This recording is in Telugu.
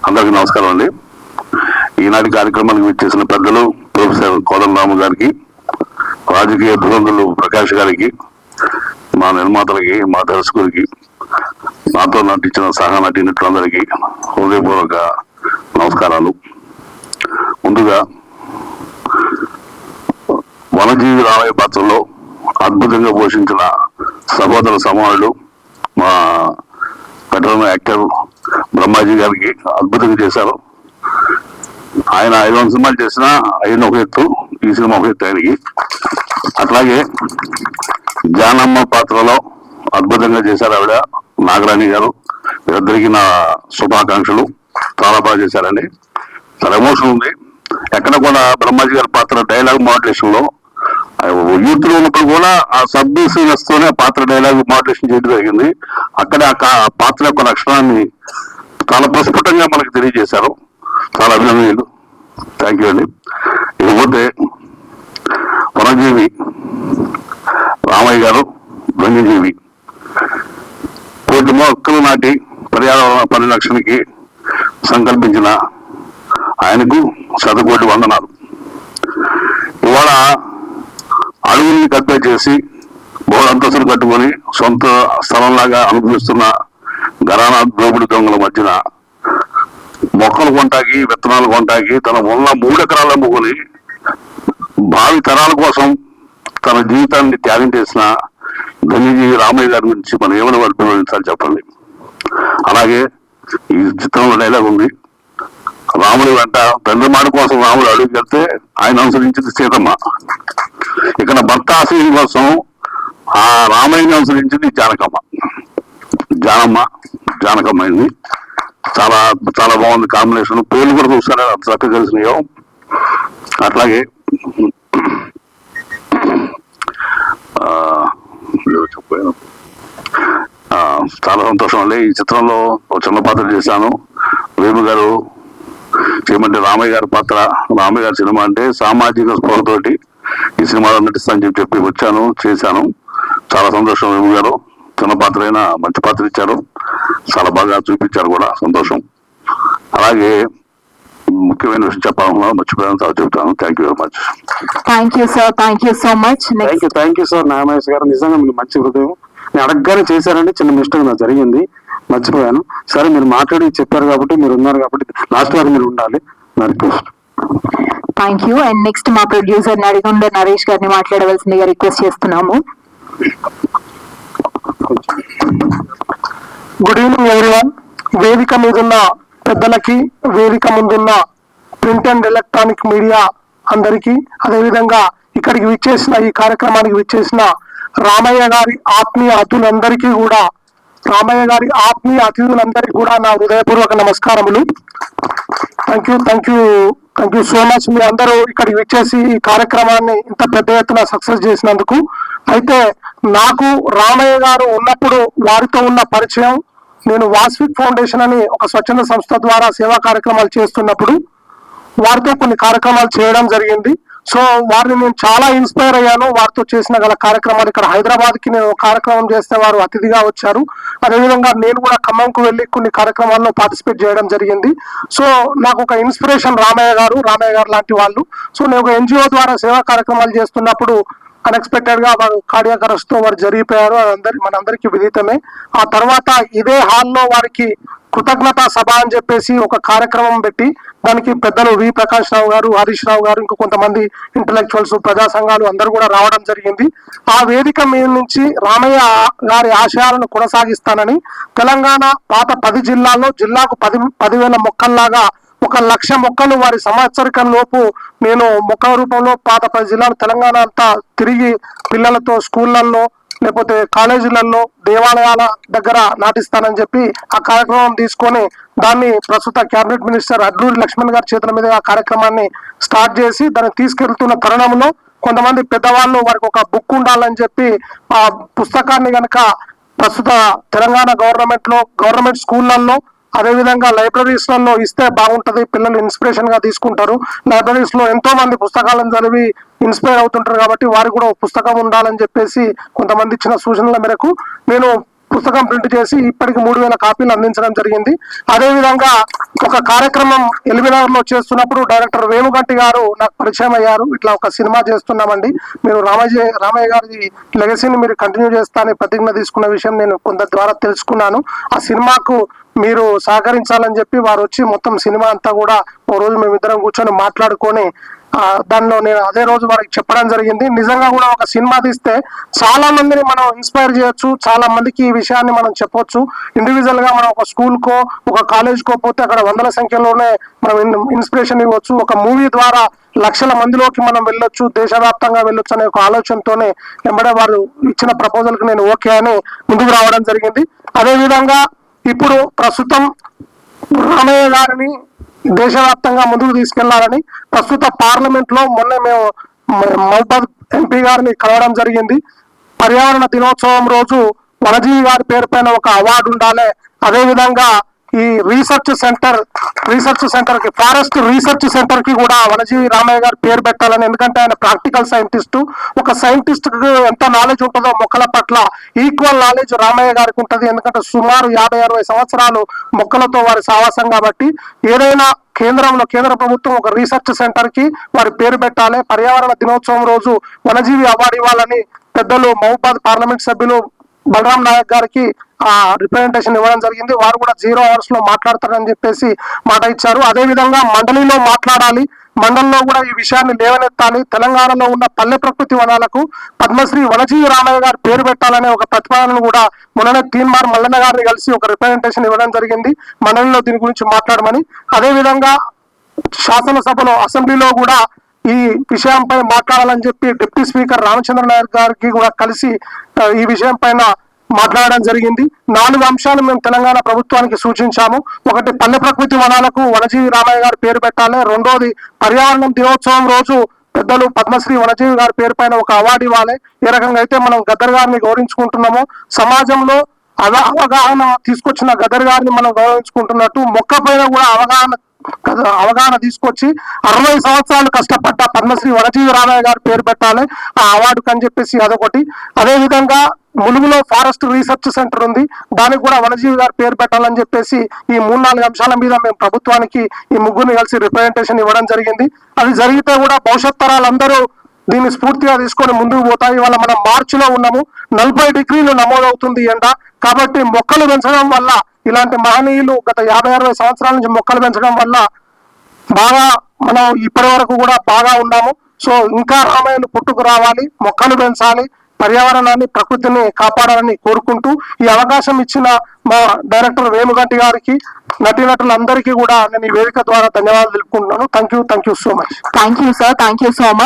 అందరికీ నమస్కారం అండి. ఈనాటి కార్యక్రమానికి విచ్చేసిన పెద్దలు ప్రొఫెసర్ కోదండరాము గారికి, రాజకీయ బృందులు ప్రకాష్ గారికి, మా నిర్మాతలకి, మా దర్శకులకి, నాతో నటించిన సహా నటీనటులందరికీ హృదయపూర్వక నమస్కారాలు. ముందుగా వనజీవి రామయ్య పాత్రలో అద్భుతంగా పోషించిన సహోదర సమానుడు మా వెటరన్ యాక్టర్ బ్రహ్మాజీ గారికి అద్భుతంగా చేశారు. ఆయన 500 సినిమాలు చేసినా ఆయన ఒక ఎత్తు, ఈ సినిమా ఒక ఎత్తు ఆయనకి. అట్లాగే జానమ్మ పాత్రలో అద్భుతంగా చేశారు ఆవిడ నాగరాణి గారు. వీరిద్దరికి నా శుభాకాంక్షలు. చాలా బాగా చేశారండి. చాలా ఎమోషన్ ఉంది. ఎక్కడ కూడా బ్రహ్మాజీ గారి పాత్ర డైలాగ్ మాడ్యులేషన్ లో యూత్ లో ఉన్నప్పుడు కూడా ఆ సబ్మిసివ్నెస్ తోనే పాత్ర డైలాగ్ మాడ్యులేషన్ చేయడం జరిగింది. అక్కడే ఆ పాత్ర యొక్క లక్షణాన్ని చాలా ప్రస్ఫుటంగా మనకు తెలియజేశారు. చాలా అభినందనలు. థ్యాంక్ యూ అండి. ఇకపోతే వనజీవి రామయ్య గారు వన్యజీవి కోటి మొక్కలు నాటి పర్యావరణ పరిరక్షణకి సంకల్పించిన ఆయనకు 100 కోటి వందనాలు. ఇవాళ అడవుల్ని కబ్జా చేసి బహుళంతస్తులు కట్టుకొని సొంత స్థలంలాగా అనుభవిస్తున్న ఘరానా దోపిడి దొంగల మధ్యన మొక్కలు కొంటాకి, విత్తనాలు కొంటాకి తన ఉన్న 3 ఎకరాలు అమ్ముకొని భావి తరాల కోసం తన జీవితాన్ని త్యాగం చేసిన ధన్యజీవి రామయ్య గారి గురించి మనం ఏమైనా వివరించాలి చెప్పండి. అలాగే ఈ చిత్రంలో డైలాగ్ ఉంది, రాముడి వెంట తండ్రి మాట కోసం రాముడు అడుగుకి వెళ్తే ఆయన అనుసరించింది సీతమ్మ. ఇక్కడ భర్త ఆశయం కోసం ఆ రామయ్యని అనుసరించింది జానకమ్మ అయింది. చాలా చాలా బాగుంది కాంబినేషన్. పేర్లు కూడా చూస్తారా అంత చక్కగా కలిసినాయో. అట్లాగే చాలా సంతోషం అండి. ఈ చిత్రంలో ఒక చిన్న పాత్ర చేశాను. వేణు గారు చేయమంటే రామయ్య గారి పాత్ర, రామయ్య గారి సినిమా అంటే సామాజిక స్పృహతోటి ఈ సినిమాలో నటిస్తానని చెప్పి వచ్చాను, చేశాను. చాలా సంతోషం. వేణు గారు చిన్న పాత్ర అయినా మంచి పాత్ర ఇచ్చారు, చాలా బాగా చూపించారు కూడా, సంతోషం. అలాగే ముఖ్యమైన విషయం చెప్పాలన్నా మర్చిపోయాను, చాలా చెప్తాను. Thank you very much. Thank you sir. Thank you so much. Thank you sir Naga Mahesh గారు. నిజంగా మీరు మంచి హృదయం. నేను అడగగానే చేశారంటే చిన్న మిస్టేక్ నాకు జరిగింది, మర్చిపోయాను. సరే మీరు మాట్లాడి చెప్పారు కాబట్టి, మీరు ఉన్నారు కాబట్టి లాస్ట్ వరకు మీరు ఉండాలి. Request. Thank you. And next మా ప్రొడ్యూసర్ నడిగొండ నరేష్ గారిని మాట్లాడవలసిందిగా రిక్వెస్ట్ చేస్తున్నాము. Good evening everyone. వేదిక మీదున్న పెద్దలకి, వేదిక ముందున్న ప్రింట్ అండ్ ఎలక్ట్రానిక్ మీడియా అందరికీ, అదేవిధంగా ఇక్కడికి విచ్చేసిన, ఈ కార్యక్రమానికి విచ్చేసిన రామయ్య గారి ఆత్మీయ అతిథులందరికీ కూడా నా హృదయపూర్వక నమస్కారములు. Thank you so much. మీ అందరూ ఇక్కడికి విచ్చేసి ఈ కార్యక్రమాన్ని ఇంత పెద్ద ఎత్తున సక్సెస్ చేసినందుకు. అయితే నాకు రామయ్య గారు ఉన్నప్పుడు వారితో ఉన్న పరిచయం, నేను వాస్విక్ ఫౌండేషన్ అని ఒక స్వచ్ఛంద సంస్థ ద్వారా సేవా కార్యక్రమాలు చేస్తున్నప్పుడు వారితో కొన్ని కార్యక్రమాలు చేయడం జరిగింది. సో వారిని నేను చాలా ఇన్స్పైర్ అయ్యాను. వారితో చేసిన గల కార్యక్రమాలు ఇక్కడ హైదరాబాద్కి నేను కార్యక్రమం చేస్తే వారు అతిథిగా వచ్చారు. అదేవిధంగా నేను కూడా ఖమ్మంకు వెళ్ళి కొన్ని కార్యక్రమాల్లో పార్టిసిపేట్ చేయడం జరిగింది. సో నాకు ఒక ఇన్స్పిరేషన్ రామయ్య గారు లాంటి వాళ్ళు. సో నేను ఒక NGO ద్వారా సేవా కార్యక్రమాలు చేస్తున్నప్పుడు అన్ఎక్స్పెక్టెడ్ గా వారు కార్డియాక్ అరెస్ట్ తో వారు జరిగిపోయారు. మనందరికీ విదితమే. ఆ తర్వాత ఇదే హాల్లో వారికి కృతజ్ఞతా సభ అని చెప్పేసి ఒక కార్యక్రమం పెట్టి దానికి పెద్దలు వి ప్రకాష్ రావు గారు, హరీష్ రావు గారు, ఇంకా కొంతమంది ఇంటలెక్చువల్స్, ప్రజా సంఘాలు అందరూ కూడా రావడం జరిగింది. ఆ వేదిక మీద నుంచి రామయ్య గారి ఆశయాలను కొనసాగిస్తానని తెలంగాణ పాత 10 జిల్లాల్లో జిల్లాకు 10,000 మొక్కల్లాగా 1,00,000 మొక్కలు వారి సంవత్సరికం లోపు నేను మొక్కల రూపంలో పాత 10 జిల్లాలు తెలంగాణ అంతా తిరిగి పిల్లలతో స్కూళ్ళల్లో లేకపోతే కాలేజీలలో దేవాలయాల దగ్గర నాటిస్తానని చెప్పి ఆ కార్యక్రమం తీసుకొని దాన్ని ప్రస్తుత కేబినెట్ మినిస్టర్ అడ్లూరి లక్ష్మణ్ గారి చేతుల మీద ఆ కార్యక్రమాన్ని స్టార్ట్ చేసి దాన్ని తీసుకెళ్తున్న తరుణంలో కొంతమంది పెద్దవాళ్ళు వారికి ఒక బుక్ ఉండాలని చెప్పి ఆ పుస్తకాన్ని గనక ప్రస్తుత తెలంగాణ గవర్నమెంట్ స్కూళ్ళల్లో అదేవిధంగా లైబ్రరీస్ లలో ఇస్తే బాగుంటది, పిల్లలు ఇన్స్పిరేషన్ గా తీసుకుంటారు. లైబ్రరీస్ లో ఎంతో మంది పుస్తకాలను చదివి ఇన్స్పైర్ అవుతుంటారు కాబట్టి వారికి కూడా ఒక పుస్తకం ఉండాలని చెప్పేసి కొంతమంది ఇచ్చిన సూచనల మేరకు నేను పుస్తకం ప్రింట్ చేసి ఇప్పటికి 3000 కాపీలు అందించడం జరిగింది. అదే విధంగా ఒక కార్యక్రమం ఎలిమినార్ లో చేస్తున్నప్పుడు డైరెక్టర్ వేముగంటి గారు నాకు పరిచయం అయ్యారు. ఇట్లా ఒక సినిమా చేస్తున్నామండి, మీరు రామయ్య గారి లెగసీని మీరు కంటిన్యూ చేస్తానని ప్రతిజ్ఞ తీసుకున్న విషయం నేను కొంత ద్వారా తెలుసుకున్నాను. ఆ సినిమాకు మీరు సహకరించాలని చెప్పి వారు వచ్చి మొత్తం సినిమా అంతా కూడా ఓ రోజు మేమిద్దరం కూర్చొని మాట్లాడుకొని దానిలో నేను అదే రోజు వారికి చెప్పడం జరిగింది. నిజంగా కూడా ఒక సినిమా తీస్తే చాలా మందిని మనం ఇన్స్పైర్ చేయొచ్చు, చాలా మందికి ఈ విషయాన్ని మనం చెప్పొచ్చు. ఇండివిజువల్ గా మనం ఒక స్కూల్ కో ఒక కాలేజ్ కో పోతే అక్కడ వందల సంఖ్యలోనే మనం ఇన్స్పిరేషన్ ఇవ్వచ్చు. ఒక మూవీ ద్వారా లక్షల మందిలోకి మనం వెళ్ళొచ్చు, దేశవ్యాప్తంగా వెళ్ళొచ్చు అనే ఒక ఆలోచనతోనే వెంబడే వారు ఇచ్చిన ప్రపోజల్ కి నేను ఓకే అని ముందుకు రావడం జరిగింది. అదే విధంగా ఇప్పుడు ప్రస్తుతం రామయ్య గారిని దేశవ్యాప్తంగా ముందుకు తీసుకెళ్లాలని ప్రస్తుత పార్లమెంట్ లో మొన్న మేము మహబూబాద్ ఎంపీ గారిని కలవడం జరిగింది. పర్యావరణ దినోత్సవం రోజు వనజీవి గారి పేరు పైన ఒక అవార్డు ఉండాలి. అదే విధంగా ఈ రీసెర్చ్ సెంటర్ కి ఫారెస్ట్ రీసెర్చ్ సెంటర్ కి కూడా వనజీవి రామయ్య గారి పేరు పెట్టాలని, ఎందుకంటే ఆయన ప్రాక్టికల్ సైంటిస్ట్. ఒక సైంటిస్ట్ కి ఎంత నాలెడ్జ్ ఉంటుందో మొక్కల పట్ల ఈక్వల్ నాలెడ్జ్ రామయ్య గారికి ఉంటుంది. ఎందుకంటే సుమారు 50-60 సంవత్సరాలు మొక్కలతో వారి సావాసం కాబట్టి ఏదైనా కేంద్ర ప్రభుత్వం ఒక రీసెర్చ్ సెంటర్ కి వారి పేరు పెట్టాలి. పర్యావరణ దినోత్సవం రోజు వనజీవి అవార్డు ఇవ్వాలని పెద్దలు మహబూబాద్ పార్లమెంట్ సభ్యులు బలరాం నాయక్ గారికి రిప్రజెంటేషన్ ఇవ్వడం జరిగింది. వారు కూడా 0 hours లో మాట్లాడతారని చెప్పేసి మాట ఇచ్చారు. అదే విధంగా మండలిలో మాట్లాడాలి, మండలిలో కూడా ఈ విషయాన్ని లేవనెత్తాలి. తెలంగాణలో ఉన్న పల్లె ప్రకృతి వనాలకు పద్మశ్రీ వనజీవి రామయ్య గారు పేరు పెట్టాలనే ఒక ప్రతిపాదనను కూడా మొన్ననే తీన్మార్ మల్లన్న గారిని కలిసి ఒక రిప్రజెంటేషన్ ఇవ్వడం జరిగింది మండలిలో దీని గురించి మాట్లాడమని. అదే విధంగా శాసనసభలో అసెంబ్లీలో కూడా ఈ విషయంపై మాట్లాడాలని చెప్పి డిప్యూటీ స్పీకర్ రామచంద్ర నాయక్ గారికి కూడా కలిసి ఈ విషయం పైన మాట్లాడడం జరిగింది. 4 అంశాలు మేము తెలంగాణ ప్రభుత్వానికి సూచించాము. ఒకటి, పల్లె ప్రకృతి వనాలకు వనజీవి రామయ్య గారి పేరు పెట్టాలి. రెండోది, పర్యావరణం దినోత్సవం రోజు పెద్దలు పద్మశ్రీ వనజీవి గారి పేరు పైన ఒక అవార్డు ఇవ్వాలి. ఏ రకంగా అయితే మనం గద్దర్ గారిని గౌరవించుకుంటున్నామో సమాజంలో అవగాహన తీసుకొచ్చిన గద్దర్ గారిని మనం గౌరవించుకుంటున్నట్టు మొక్క పైన కూడా అవగాహన తీసుకొచ్చి 60 సంవత్సరాలు కష్టపడ్డ పద్మశ్రీ వనజీవి రామయ్య గారి పేరు పెట్టాలి ఆ అవార్డుకి అని చెప్పేసి అదొకటి. అదే విధంగా ములుగులో ఫారెస్ట్ రీసెర్చ్ సెంటర్ ఉంది, దానికి కూడా వనజీవి గారి పేరు పెట్టాలని చెప్పేసి ఈ 3-4 అంశాల మీద మేము ప్రభుత్వానికి ఈ ముగ్గురిని కలిసి రిప్రజెంటేషన్ ఇవ్వడం జరిగింది. అది జరిగితే కూడా భవిష్యత్ తరాలందరూ దీన్ని స్ఫూర్తిగా తీసుకొని ముందుకు పోతాయి. ఇవాళ మనం మార్చిలో ఉన్నాము, 40 degrees నమోదవుతుంది ఎండ. కాబట్టి మొక్కలు పెంచడం వల్ల, ఇలాంటి మహనీయులు గత 50-60 సంవత్సరాల నుంచి మొక్కలు పెంచడం వల్ల బాగా మనం ఇప్పటి వరకు కూడా బాగా ఉన్నాము. సో ఇంకా రామాయణులు పుట్టుకు రావాలి, మొక్కలు పెంచాలి, పర్యావరణాన్ని ప్రకృతిని కాపాడాలని కోరుకుంటూ ఈ అవకాశం ఇచ్చిన మా డైరెక్టర్ వేముగంటి గారికి, నటీనటులందరికీ కూడా నేను ఈ వేదిక ద్వారా ధన్యవాదాలు తెలుపుకుంటున్నాను. Thank you so much. Thank you sir, thank you so much.